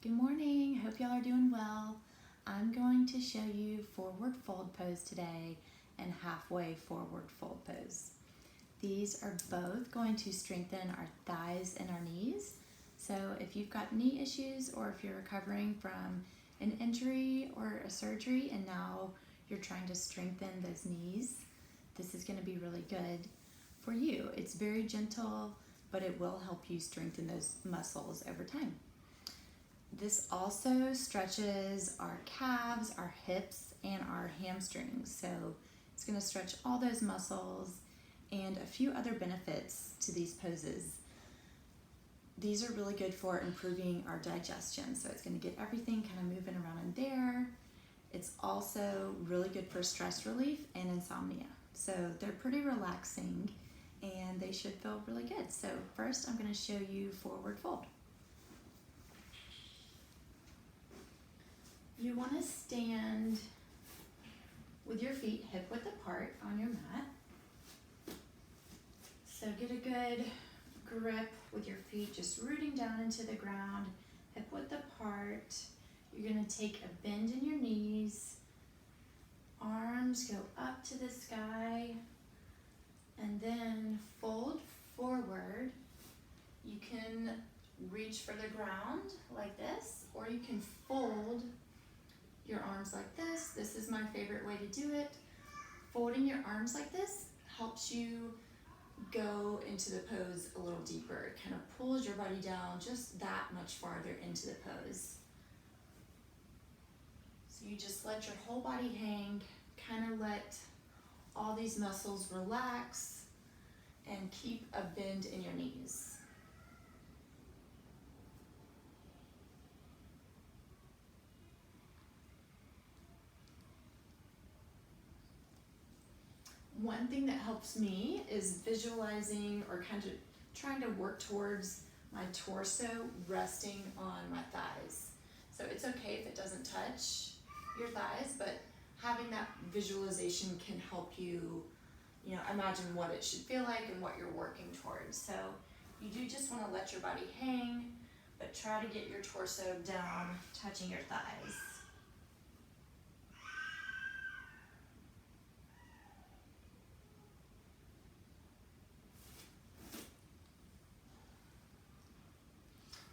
Good morning. Hope y'all are doing well. I'm going to show you forward fold pose today and halfway forward fold pose. These are both going to strengthen our thighs and our knees. So if you've got knee issues or if you're recovering from an injury or a surgery and now you're trying to strengthen those knees, this is going to be really good for you. It's very gentle, but it will help you strengthen those muscles over time. This also stretches our calves, our hips, and our hamstrings. So it's going to stretch all those muscles and a few other benefits to these poses. These are really good for improving our digestion. So it's going to get everything kind of moving around in there. It's also really good for stress relief and insomnia. So they're pretty relaxing and they should feel really good. So first I'm going to show you forward fold. You want to stand with your feet hip width apart on your mat. So get a good grip with your feet just rooting down into the ground, hip width apart. You're going to take a bend in your knees, arms go up to the sky, and then fold forward. You can reach for the ground like this, or you can fold your arms like this. This is my favorite way to do it. Folding your arms like this helps you go into the pose a little deeper. It kind of pulls your body down just that much farther into the pose. So you just let your whole body hang, kind of let all these muscles relax and keep a bend in your knees. One thing that helps me is visualizing or kind of trying to work towards my torso resting on my thighs. So it's okay if it doesn't touch your thighs, but having that visualization can help you, imagine what it should feel like and what you're working towards. So you do just want to let your body hang, but try to get your torso down, touching your thighs.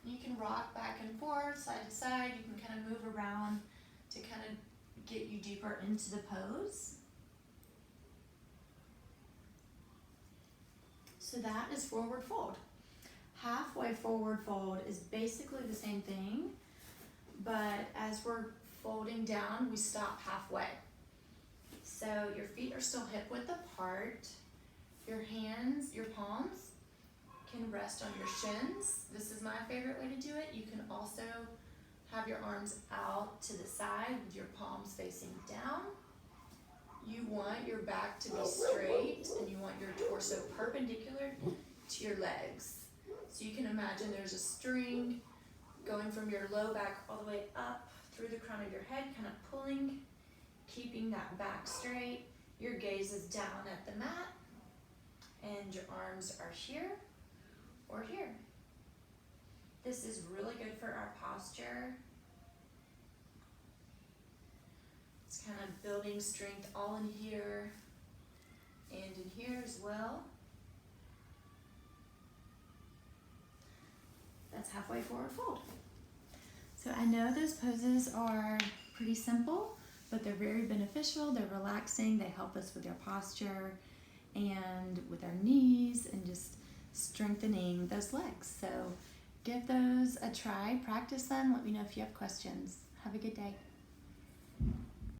You can rock back and forth, side to side. You can kind of move around to kind of get you deeper into the pose. So that is forward fold. Halfway forward fold is basically the same thing, but as we're folding down, we stop halfway. So your feet are still hip width apart. Your hands, your palms can rest on your shins. This is my favorite way to do it. You can also have your arms out to the side with your palms facing down. You want your back to be straight and you want your torso perpendicular to your legs. So you can imagine there's a string going from your low back all the way up through the crown of your head, kind of pulling, keeping that back straight. Your gaze is down at the mat and your arms are here or here. This is really good for our posture. It's kind of building strength all in here and in here as well. That's halfway forward fold. So I know those poses are pretty simple, but they're very beneficial. They're relaxing. They help us with our posture and with our knees and just strengthening those legs. So give those a try, practice them. Let me know if you have questions. Have a good day.